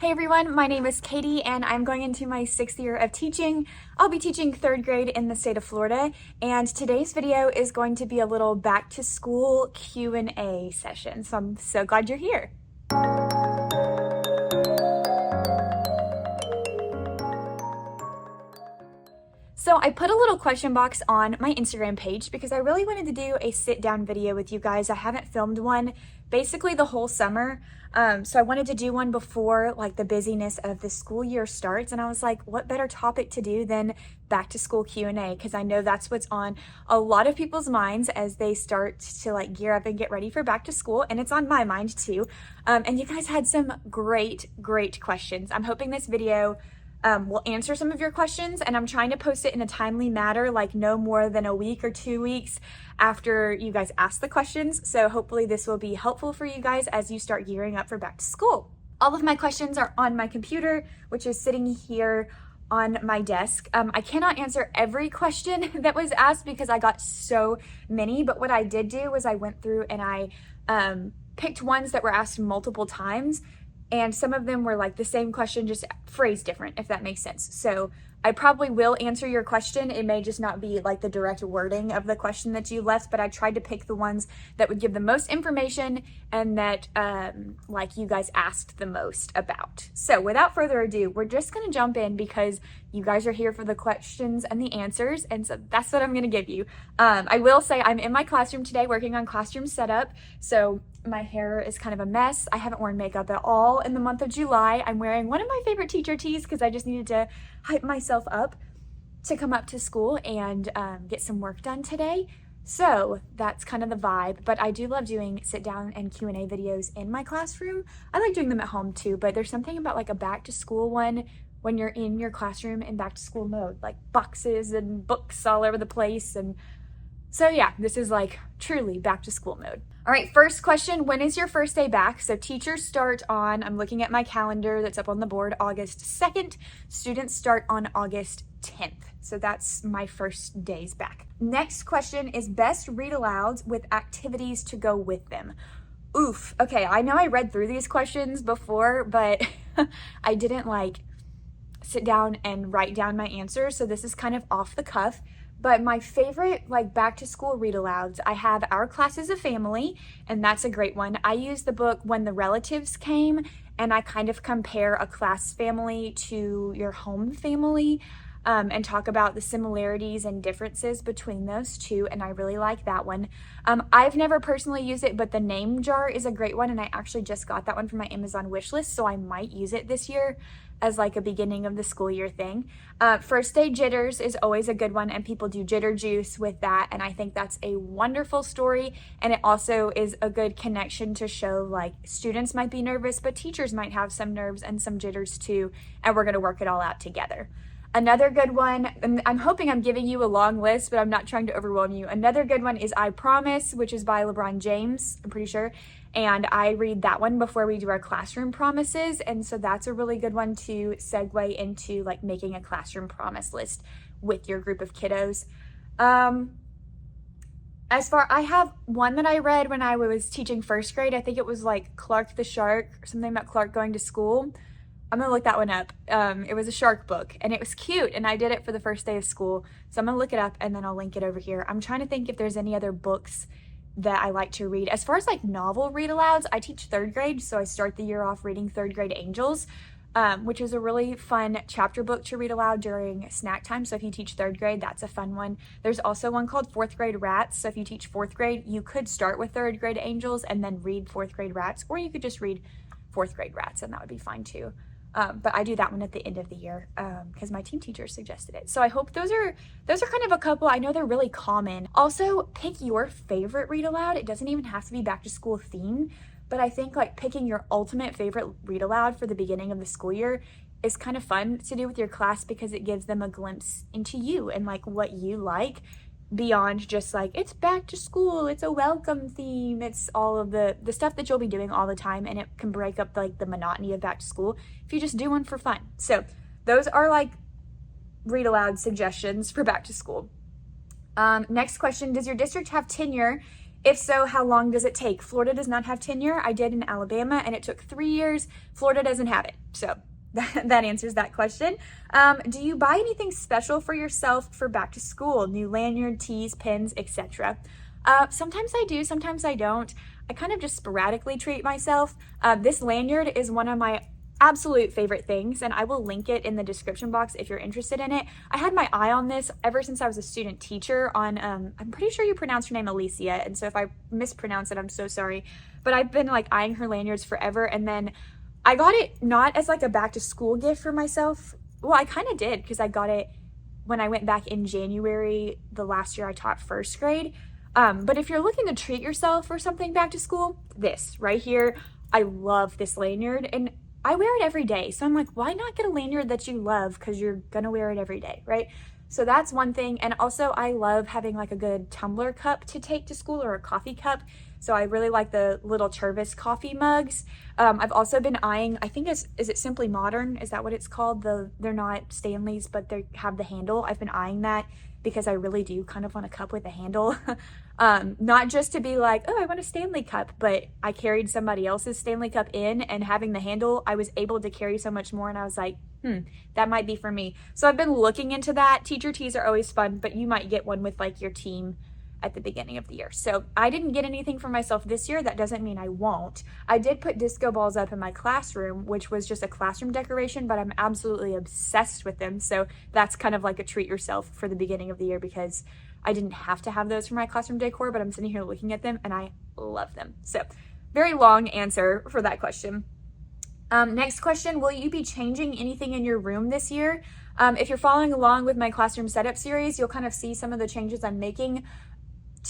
Hey everyone, my name is Katie and I'm going into my 6th year of teaching. I'll be teaching 3rd grade in the state of Florida, and today's video is going to be a little back to school Q&A session. So I'm so glad you're here. So I put a little question box on my Instagram page because I really wanted to do a sit down video with you guys. I haven't filmed one basically the whole summer. So I wanted to do one before like the busyness of the school year starts. And I was like, what better topic to do than back to school Q&A? Because I know that's what's on a lot of people's minds as they start to like gear up and get ready for back to school. And it's on my mind too. And you guys had some great questions. I'm hoping this video will answer some of your questions, and I'm trying to post it in a timely manner, like no more than a week or 2 weeks after you guys ask the questions. So hopefully this will be helpful for you guys as you start gearing up for back to school. All of my questions are on my computer, which is sitting here on my desk. I cannot answer every question that was asked because I got so many, but what I did do was I went through and I picked ones that were asked multiple times. And some of them were like the same question, just phrased different, if that makes sense. So I probably will answer your question. It may just not be like the direct wording of the question that you left, but I tried to pick the ones that would give the most information and that like you guys asked the most about. So without further ado, we're just gonna jump in because you guys are here for the questions and the answers. And so that's what I'm gonna give you. I will say I'm in my classroom today working on classroom setup. So my hair is kind of a mess. I haven't worn makeup at all in the month of July. I'm wearing one of my favorite teacher tees because I just needed to hype myself up to come up to school and get some work done today. So that's kind of the vibe, but I do love doing sit down and Q&A videos in my classroom. I like doing them at home too, but there's something about like a back to school one when you're in your classroom in back to school mode, like boxes and books all over the place. And so yeah, this is like truly back to school mode. All right, first question, when is your first day back? So teachers start on, I'm looking at my calendar that's up on the board, August 2nd. Students start on August 10th. So that's my first days back. Next question is best read alouds with activities to go with them. Oof, okay, I know I read through these questions before, but I didn't like sit down and write down my answers. So this is kind of off the cuff. But my favorite like back to school read alouds, I have Our Class is a Family, and that's a great one. I use the book When the Relatives Came, and I kind of compare a class family to your home family and talk about the similarities and differences between those two, and I really like that one. I've never personally used it, but the Name Jar is a great one, and I actually just got that one from my Amazon wish list, so I might use it this year as like a beginning of the school year thing. First Day Jitters is always a good one, and people do jitter juice with that, and I think that's a wonderful story, and it also is a good connection to show like students might be nervous, but teachers might have some nerves and some jitters too, and we're gonna work it all out together. Another good one, and I'm hoping I'm giving you a long list, but I'm not trying to overwhelm you. Another good one is I Promise, which is by LeBron James, I'm pretty sure. And I read that one before we do our classroom promises. And so that's a really good one to segue into like making a classroom promise list with your group of kiddos. I have one that I read when I was teaching first grade. I think it was like Clark the Shark or something about Clark going to school. I'm gonna look that one up. It was a shark book and it was cute, and I did it for the first day of school. So I'm gonna look it up and then I'll link it over here. I'm trying to think if there's any other books that I like to read. As far as like novel read alouds, I teach 3rd grade, so I start the year off reading 3rd grade Angels, which is a really fun chapter book to read aloud during snack time. So if you teach 3rd grade, that's a fun one. There's also one called 4th grade Rats. So if you teach 4th grade, you could start with 3rd grade Angels and then read 4th grade Rats, or you could just read 4th grade Rats, and that would be fine too. But I do that one at the end of the year because my team teacher suggested it. So I hope those are kind of a couple. I know they're really common. Also, pick your favorite read aloud. It doesn't even have to be back to school themed, but I think like picking your ultimate favorite read aloud for the beginning of the school year is kind of fun to do with your class because it gives them a glimpse into you and like what you like beyond just like it's back to school, it's a welcome theme, it's all of the stuff that you'll be doing all the time, and it can break up like the monotony of back to school if you just do one for fun. So those are like read aloud suggestions for back to school. Next question, does your district have tenure If so, how long does it take? Florida does not have tenure. I did in Alabama and it took 3 years. Florida doesn't have it. So that answers that question. Do you buy anything special for yourself for back to school? New lanyard, tees, pins, etc. Sometimes I do, sometimes I don't. I kind of just sporadically treat myself. This lanyard is one of my absolute favorite things, and I will link it in the description box if you're interested in it. I had my eye on this ever since I was a student teacher on, I'm pretty sure you pronounce her name Alicia, and so if I mispronounce it, I'm so sorry. But I've been like eyeing her lanyards forever, and then I got it not as like a back to school gift for myself. Well, I kind of did because I got it when I went back in January, the last year I taught first grade. But if you're looking to treat yourself for something back to school, this right here, I love this lanyard and I wear it every day. So I'm like, why not get a lanyard that you love because you're gonna wear it every day, right? So that's one thing. And also I love having like a good tumbler cup to take to school or a coffee cup. So I really like the little Tervis coffee mugs. I've also been eyeing, I think is it Simply Modern? Is that what it's called? They're not Stanleys, but they have the handle. I've been eyeing that because I really do kind of want a cup with a handle. Not just to be like, oh, I want a Stanley cup, but I carried somebody else's Stanley cup in, and having the handle, I was able to carry so much more, and I was like, that might be for me. So I've been looking into that. Teacher tees are always fun, but you might get one with like your team at the beginning of the year. So I didn't get anything for myself this year. That doesn't mean I won't. I did put disco balls up in my classroom, which was just a classroom decoration, but I'm absolutely obsessed with them. So that's kind of like a treat yourself for the beginning of the year because I didn't have to have those for my classroom decor, but I'm sitting here looking at them and I love them. So very long answer for that question. Next question, will you be changing anything in your room this year? If you're following along with my classroom setup series, you'll kind of see some of the changes I'm making.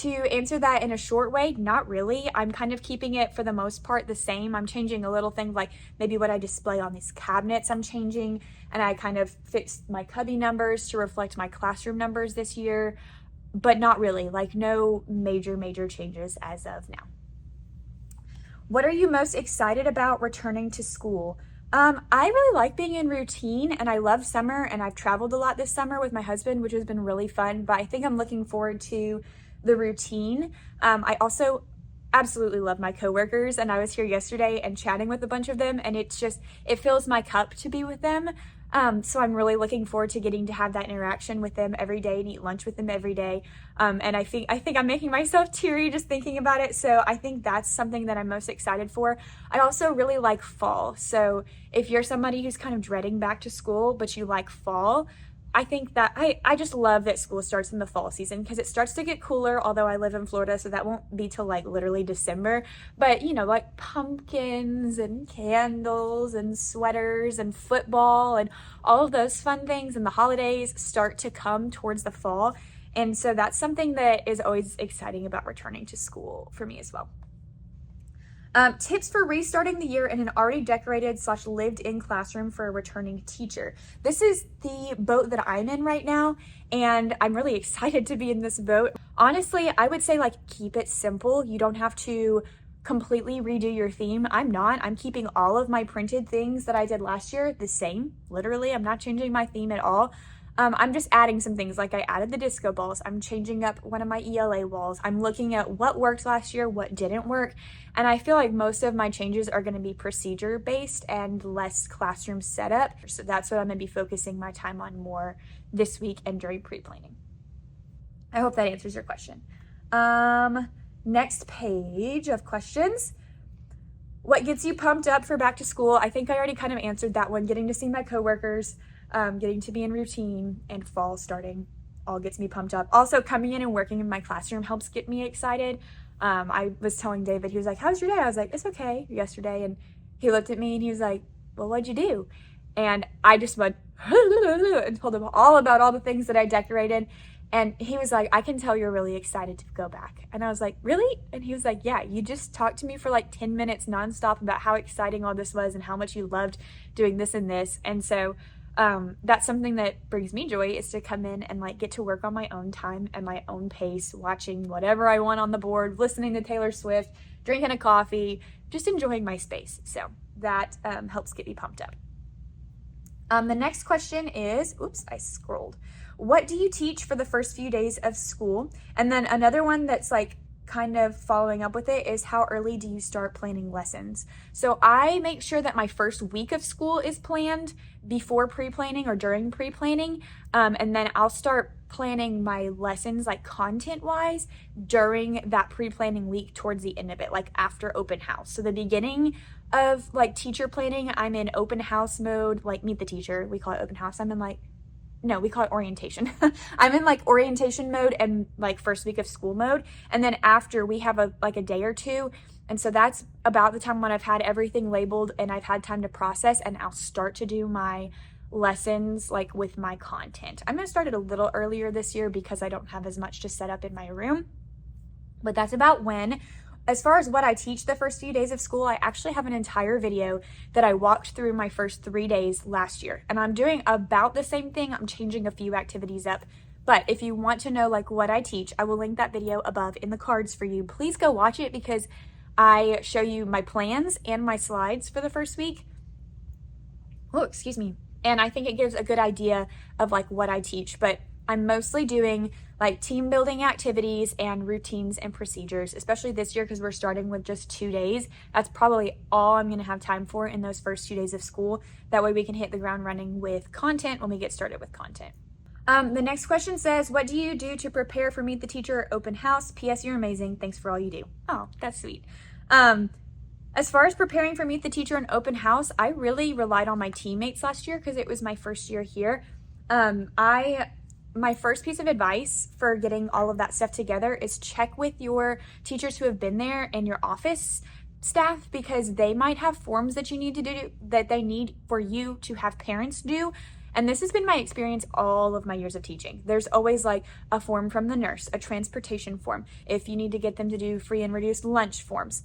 To answer that in a short way, not really. I'm kind of keeping it for the most part the same. I'm changing a little thing like maybe what I display on these cabinets I'm changing, and I kind of fixed my cubby numbers to reflect my classroom numbers this year, but not really, like no major changes as of now. What are you most excited about returning to school? I really like being in routine and I love summer, and I've traveled a lot this summer with my husband, which has been really fun, but I think I'm looking forward to the routine. I also absolutely love my coworkers, and I was here yesterday and chatting with a bunch of them, and it fills my cup to be with them. So I'm really looking forward to getting to have that interaction with them every day and eat lunch with them every day. And I think I'm making myself teary just thinking about it. So I think that's something that I'm most excited for. I also really like fall. So if you're somebody who's kind of dreading back to school, but you like fall, I think that I just love that school starts in the fall season because it starts to get cooler, although I live in Florida, so that won't be till like literally December. But you know, like pumpkins and candles and sweaters and football and all of those fun things and the holidays start to come towards the fall. And so that's something that is always exciting about returning to school for me as well. Tips for restarting the year in an already decorated / lived-in classroom for a returning teacher. This is the boat that I'm in right now, and I'm really excited to be in this boat. Honestly, I would say like keep it simple. You don't have to completely redo your theme. I'm keeping all of my printed things that I did last year the same. Literally, I'm not changing my theme at all. I'm just adding some things, like I added the disco balls. I'm changing up one of my ELA walls. I'm looking at what worked last year, what didn't work. And I feel like most of my changes are going to be procedure based and less classroom setup. So that's what I'm going to be focusing my time on more this week and during pre-planning. I hope that answers your question. Next page of questions. What gets you pumped up for back to school? I think I already kind of answered that one. Getting to see my coworkers, getting to be in routine, and fall starting all gets me pumped up. Also, coming in and working in my classroom helps get me excited. I was telling David, he was like, how's your day? I was like, it's okay, yesterday. And he looked at me and he was like, well, what'd you do? And I just went and told him all about all the things that I decorated. And he was like, I can tell you're really excited to go back. And I was like, really? And he was like, yeah, you just talked to me for like 10 minutes nonstop about how exciting all this was and how much you loved doing this and this. And so that's something that brings me joy, is to come in and like get to work on my own time and my own pace, watching whatever I want on the board, listening to Taylor Swift, drinking a coffee, just enjoying my space. So that helps get me pumped up. The next question is, oops, I scrolled. What do you teach for the first few days of school? And then another one that's like kind of following up with it is, how early do you start planning lessons? So I make sure that my first week of school is planned before pre-planning or during pre-planning, and then I'll start planning my lessons like content wise during that pre-planning week towards the end of it, like after open house. So the beginning of like teacher planning, I'm in open house mode, like meet the teacher, we call it open house. No, we call it orientation. I'm in like orientation mode and like first week of school mode. And then after, we have a day or two. And so that's about the time when I've had everything labeled and I've had time to process, and I'll start to do my lessons like with my content. I'm going to start it a little earlier this year because I don't have as much to set up in my room. But that's about when. As far as what I teach the first few days of school, I actually have an entire video that I walked through my first 3 days last year. And I'm doing about the same thing. I'm changing a few activities up. But if you want to know like what I teach, I will link that video above in the cards for you. Please go watch it because I show you my plans and my slides for the first week. Oh, excuse me. And I think it gives a good idea of like what I teach. But I'm mostly doing like team building activities and routines and procedures, especially this year because we're starting with just 2 days. That's probably all I'm going to have time for in those first 2 days of school. That way we can hit the ground running with content when we get started with content. The next question says, what do you do to prepare for Meet the Teacher or open house? P.S. You're amazing. Thanks for all you do. Oh, that's sweet. As far as preparing for Meet the Teacher and open house, I really relied on my teammates last year because it was my first year here. My first piece of advice for getting all of that stuff together is check with your teachers who have been there and your office staff, because they might have forms that you need to do that they need for you to have parents do. And this has been my experience all of my years of teaching. There's always like a form from the nurse, a transportation form, if you need to get them to do free and reduced lunch forms.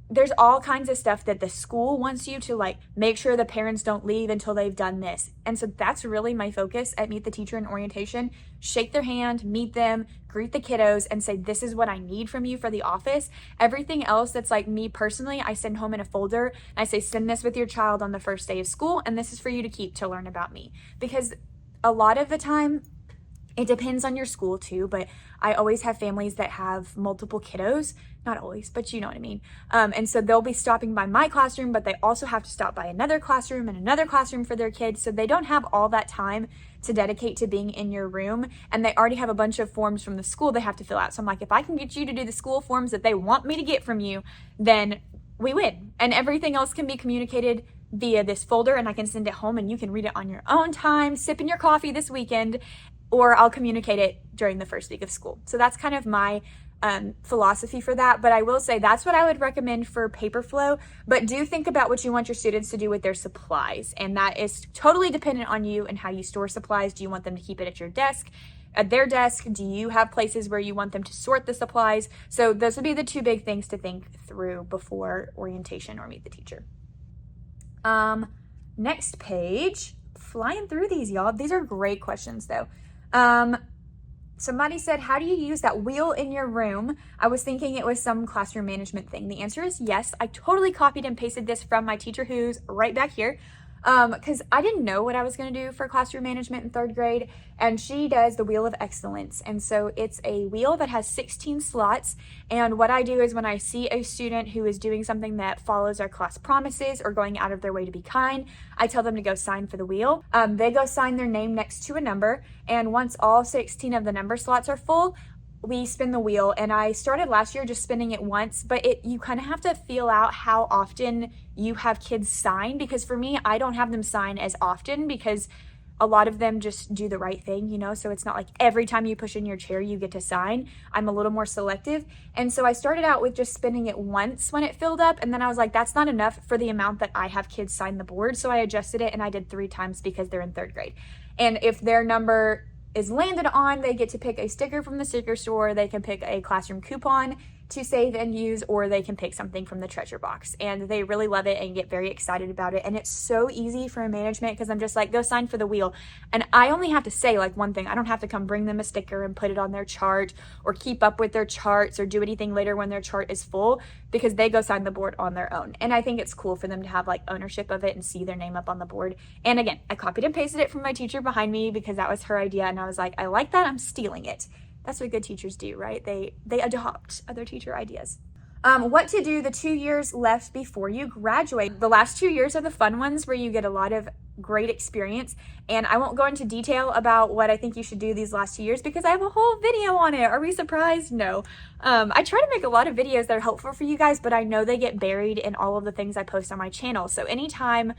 There's all kinds of stuff that the school wants you to like make sure the parents don't leave until they've done this. And so that's really my focus at Meet the Teacher in orientation. Shake their hand, meet them, greet the kiddos, and say, this is what I need from you for the office. Everything else that's like me personally, I send home in a folder and I say, send this with your child on the first day of school, and this is for you to keep to learn about me. Because a lot of the time, it depends on your school too, but I always have families that have multiple kiddos. Not always, but you know what I mean. And so they'll be stopping by my classroom, but they also have to stop by another classroom and another classroom for their kids. So they don't have all that time to dedicate to being in your room. And they already have a bunch of forms from the school they have to fill out. So I'm like, if I can get you to do the school forms that they want me to get from you, then we win. And everything else can be communicated via this folder, and I can send it home and you can read it on your own time, sipping your coffee this weekend, or I'll communicate it during the first week of school. So that's kind of my philosophy for that. But I will say that's what I would recommend for paper flow. But do think about what you want your students to do with their supplies. And that is totally dependent on you and how you store supplies. Do you want them to keep it at your desk? At their desk? Do you have places where you want them to sort the supplies? So those would be the two big things to think through before orientation or Meet the Teacher. Next page. Flying through these, y'all. These are great questions though. Somebody said, how do you use that wheel in your room? I was thinking it was some classroom management thing. The answer is yes. I totally copied and pasted this from my teacher who's right back here. Because I didn't know what I was going to do for classroom management in 3rd grade, and she does the Wheel of Excellence. And so it's a wheel that has 16 slots, and what I do is when I see a student who is doing something that follows our class promises or going out of their way to be kind, I tell them to go sign for the wheel. They go sign their name next to a number, and once all 16 of the number slots are full, we spin the wheel. And I started last year just spinning it once, but you kind of have to feel out how often you have kids sign, because for me, I don't have them sign as often because a lot of them just do the right thing, you know, so it's not like every time you push in your chair you get to sign. I'm a little more selective. And so I started out with just spinning it once when it filled up, and then I was like, that's not enough for the amount that I have kids sign the board, so I adjusted it and I did 3 times because they're in 3rd grade. And if their number is landed on, they get to pick a sticker from the sticker store, they can pick a classroom coupon to save and use, or they can pick something from the treasure box. And they really love it and get very excited about it. And it's so easy for management because I'm just like, go sign for the wheel. And I only have to say like one thing. I don't have to come bring them a sticker and put it on their chart or keep up with their charts or do anything later when their chart is full, because they go sign the board on their own. And I think it's cool for them to have like ownership of it and see their name up on the board. And again, I copied and pasted it from my teacher behind me because that was her idea. And I was like, I like that. I'm stealing it. That's what good teachers do, right? They adopt other teacher ideas. What to do the 2 years left before you graduate. The last 2 years are the fun ones where you get a lot of great experience, and I won't go into detail about what I think you should do these last 2 years because I have a whole video on it. Are we surprised? No. I try to make a lot of videos that are helpful for you guys, but I know they get buried in all of the things I post on my channel. So anytime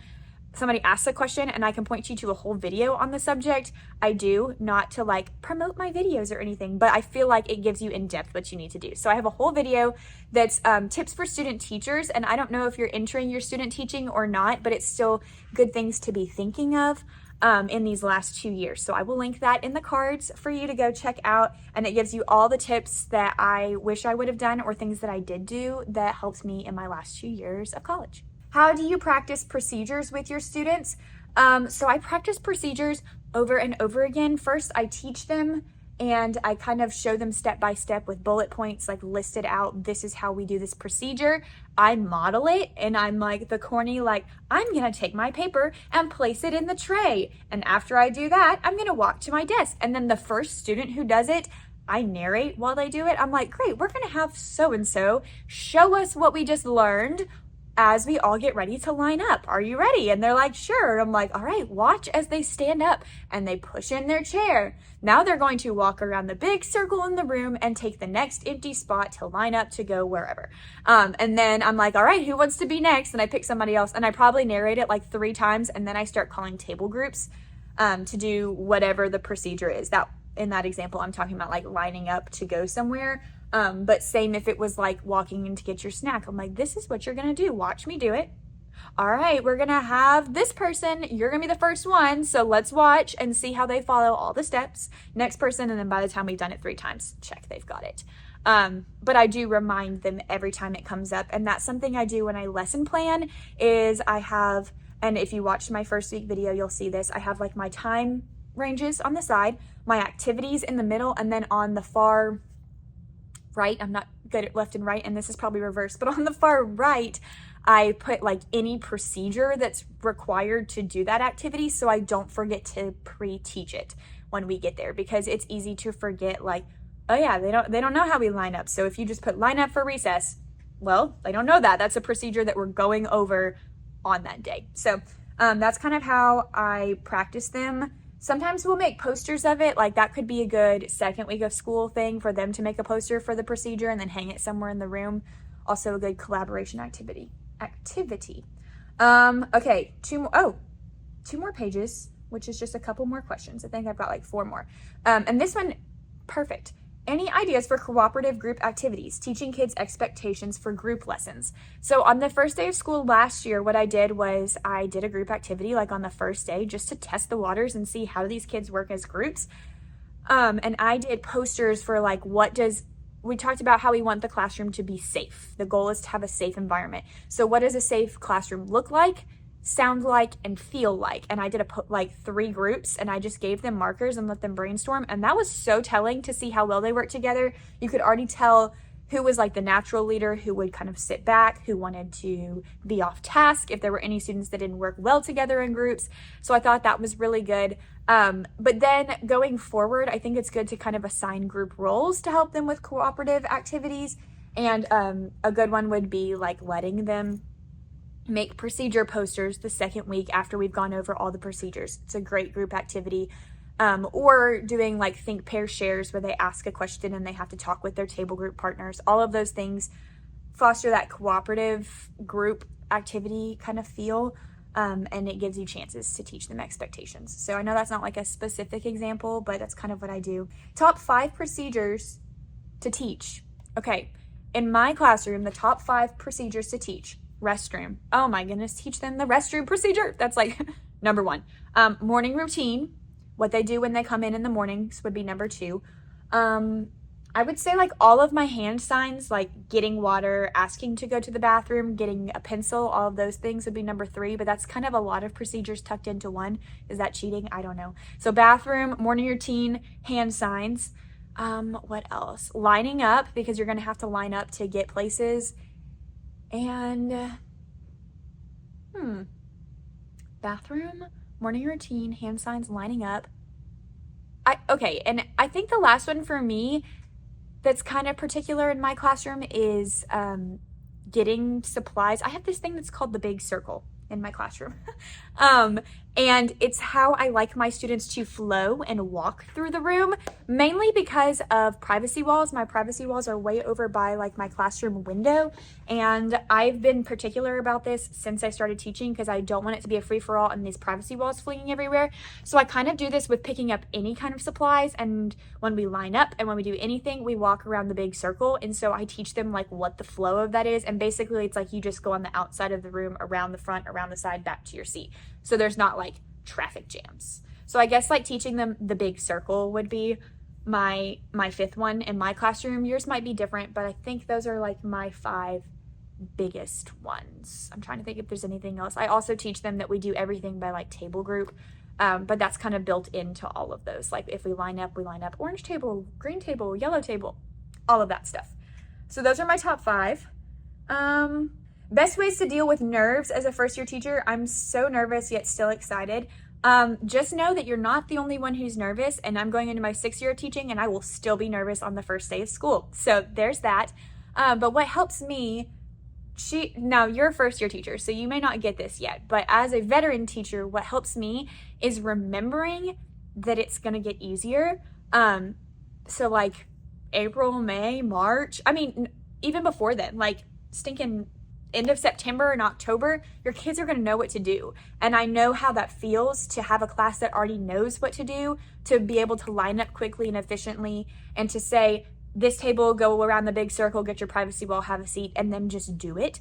somebody asks a question and I can point you to a whole video on the subject, I do, not to like promote my videos or anything, but I feel like it gives you in depth what you need to do. So I have a whole video that's tips for student teachers, and I don't know if you're entering your student teaching or not, but it's still good things to be thinking of in these last 2 years. So I will link that in the cards for you to go check out, and it gives you all the tips that I wish I would have done or things that I did do that helped me in my last 2 years of college. How do you practice procedures with your students? So I practice procedures over and over again. First, I teach them and I kind of show them step by step with bullet points, like listed out, this is how we do this procedure. I model it and I'm like the corny, like, I'm gonna take my paper and place it in the tray. And after I do that, I'm gonna walk to my desk. And then the first student who does it, I narrate while they do it. I'm like, great, we're gonna have so-and-so show us what we just learned as we all get ready to line up. Are you ready? And they're like, sure. I'm like, all right, watch as they stand up and they push in their chair. Now they're going to walk around the big circle in the room and take the next empty spot to line up to go wherever. And then I'm like, all right, who wants to be next? And I pick somebody else, and I probably narrate it like 3 times. And then I start calling table groups to do whatever the procedure is. That in that example, I'm talking about like lining up to go somewhere. But same if it was like walking in to get your snack. I'm like, this is what you're gonna do. Watch me do it. All right, we're gonna have this person. You're gonna be the first one. So let's watch and see how they follow all the steps. Next person, and then by the time we've done it 3 times, check, they've got it. But I do remind them every time it comes up. And that's something I do when I lesson plan is I have, and if you watched my first week video, you'll see this. I have like my time ranges on the side, my activities in the middle, and then on the far right, I'm not good at left and right, and this is probably reversed, but on the far right, I put like any procedure that's required to do that activity so I don't forget to pre-teach it when we get there, because it's easy to forget, like, oh yeah, they don't know how we line up. So if you just put line up for recess, well, they don't know that. That's a procedure that we're going over on that day. So that's kind of how I practice them. Sometimes we'll make posters of it, like that could be a good second week of school thing for them to make a poster for the procedure and then hang it somewhere in the room. Also a good collaboration activity. Okay, 2 more pages, which is just a couple more questions. I think I've got like 4 more. And this one, perfect. Any ideas for cooperative group activities, teaching kids expectations for group lessons? So on the first day of school last year, what I did was I did a group activity like on the first day just to test the waters and see how these kids work as groups. And I did posters for like, we talked about how we want the classroom to be safe. The goal is to have a safe environment. So what does a safe classroom look like, sound like, and feel like? And I did like 3 groups, and I just gave them markers and let them brainstorm, and that was so telling to see how well they worked together. You could already tell who was like the natural leader, who would kind of sit back, who wanted to be off task, if there were any students that didn't work well together in groups. So I thought that was really good. But then going forward, I think it's good to kind of assign group roles to help them with cooperative activities. And a good one would be like letting them make procedure posters the second week after we've gone over all the procedures. It's a great group activity. Or doing like think, pair, shares, where they ask a question and they have to talk with their table group partners. All of those things foster that cooperative group activity kind of feel, and it gives you chances to teach them expectations. So I know that's not like a specific example, but that's kind of what I do. Top 5 procedures to teach. Okay, in my classroom, the top 5 procedures to teach. Restroom. Oh my goodness, teach them the restroom procedure. That's like number 1. Morning routine, what they do when they come in the mornings would be number 2. I would say like all of my hand signs, like getting water, asking to go to the bathroom, getting a pencil, all of those things would be number 3, but that's kind of a lot of procedures tucked into one. Is that cheating? I don't know. So bathroom, morning routine, hand signs. What else? Lining up, because you're going to have to line up to get places. And bathroom, morning routine, hand signs, lining up. Okay, and I think the last one for me that's kind of particular in my classroom is getting supplies. I have this thing that's called the big circle in my classroom. um, and it's how I like my students to flow and walk through the room, mainly because of privacy walls. My privacy walls are way over by like my classroom window. And I've been particular about this since I started teaching because I don't want it to be a free-for-all and these privacy walls flinging everywhere. So I kind of do this with picking up any kind of supplies, and when we line up and when we do anything, we walk around the big circle. And so I teach them like what the flow of that is. And basically it's like you just go on the outside of the room, around the front, around the side, back to your seat. So there's not like traffic jams. So I guess like teaching them the big circle would be my fifth one in my classroom. Yours might be different, but I think those are like my 5 biggest ones. I'm trying to think if there's anything else. I also teach them that we do everything by like table group, but that's kind of built into all of those. Like if we line up, orange table, green table, yellow table, all of that stuff. So those are my top 5. Best ways to deal with nerves as a first-year teacher. I'm so nervous yet still excited. Just know that you're not the only one who's nervous, and I'm going into my 6th year of teaching and I will still be nervous on the first day of school. So there's that. But what helps me, now you're a first-year teacher, so you may not get this yet, but as a veteran teacher, what helps me is remembering that it's going to get easier. So like April, May, March, I mean, even before then, like stinking end of September and October, your kids are going to know what to do. And I know how that feels to have a class that already knows what to do, to be able to line up quickly and efficiently, and to say, this table, go around the big circle, get your privacy wall, have a seat, and then just do it.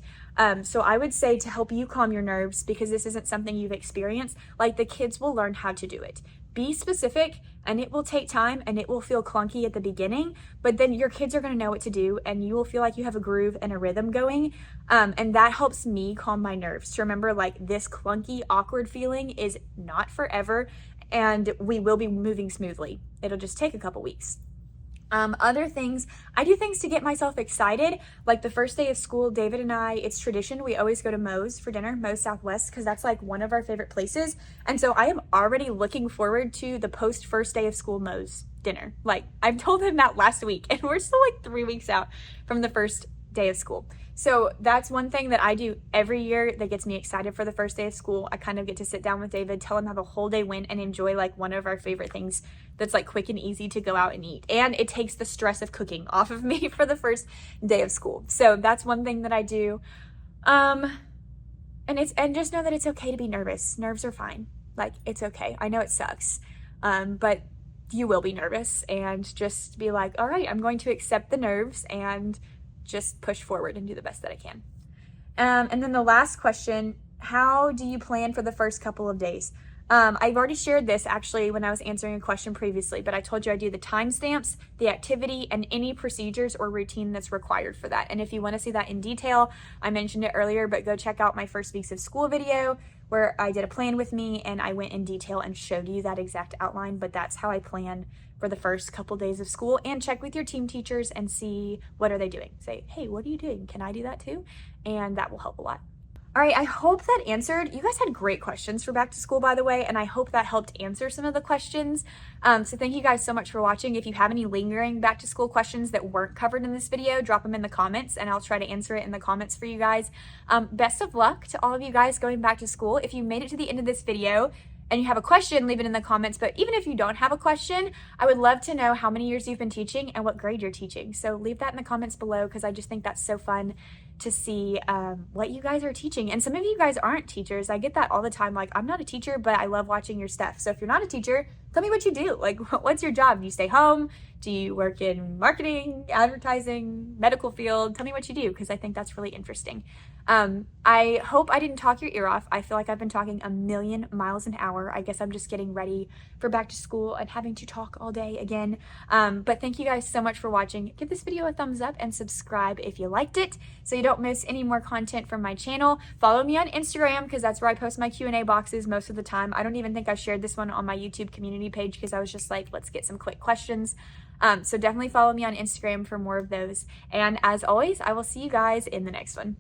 So I would say, to help you calm your nerves, because this isn't something you've experienced, like the kids will learn how to do it. Be specific, and it will take time and it will feel clunky at the beginning, but then your kids are going to know what to do and you will feel like you have a groove and a rhythm going. And that helps me calm my nerves to remember like this clunky, awkward feeling is not forever and we will be moving smoothly. It'll just take a couple weeks. Other things, I do things to get myself excited. Like the first day of school, David and I, it's tradition, we always go to Moe's for dinner, Moe's Southwest, because that's like one of our favorite places. And so I am already looking forward to the post first day of school Moe's dinner. Like I've told him that last week and we're still like 3 weeks out from the first day of school. So that's one thing that I do every year that gets me excited for the first day of school. I kind of get to sit down with David, tell him how the whole day went, and enjoy like one of our favorite things that's like quick and easy to go out and eat. And it takes the stress of cooking off of me for the first day of school. So that's one thing that I do. And just know that it's okay to be nervous. Nerves are fine. Like it's okay. I know it sucks. But you will be nervous, and just be like, all right, I'm going to accept the nerves and just push forward and do the best that I can. And then the last question, how do you plan for the first couple of days? I've already shared this actually when I was answering a question previously, but I told you I do the timestamps, the activity, and any procedures or routine that's required for that. And if you want to see that in detail, I mentioned it earlier, but go check out my first weeks of school video where I did a plan with me and I went in detail and showed you that exact outline. But that's how I plan for the first couple days of school. And check with your team teachers and see what are they doing. Say, hey, what are you doing? Can I do that too? And that will help a lot. All right, I hope that answered. You guys had great questions for back to school, by the way, and I hope that helped answer some of the questions. So thank you guys so much for watching. If you have any lingering back to school questions that weren't covered in this video, drop them in the comments and I'll try to answer it in the comments for you guys. Best of luck to all of you guys going back to school. If you made it to the end of this video and you have a question, leave it in the comments. But even if you don't have a question, I would love to know how many years you've been teaching and what grade you're teaching. So leave that in the comments below, because I just think that's so fun to see what you guys are teaching. And some of you guys aren't teachers. I get that all the time. Like, I'm not a teacher, but I love watching your stuff. So if you're not a teacher, tell me what you do. Like, what's your job? Do you stay home? Do you work in marketing, advertising, medical field? Tell me what you do, because I think that's really interesting. I hope I didn't talk your ear off. I feel like I've been talking a million miles an hour. I guess I'm just getting ready for back to school and having to talk all day again. But thank you guys so much for watching. Give this video a thumbs up and subscribe if you liked it, so you don't miss any more content from my channel. Follow me on Instagram, because that's where I post my Q&A boxes most of the time. I don't even think I shared this one on my YouTube community page, because I was just like, let's get some quick questions. So definitely follow me on Instagram for more of those. And as always, I will see you guys in the next one.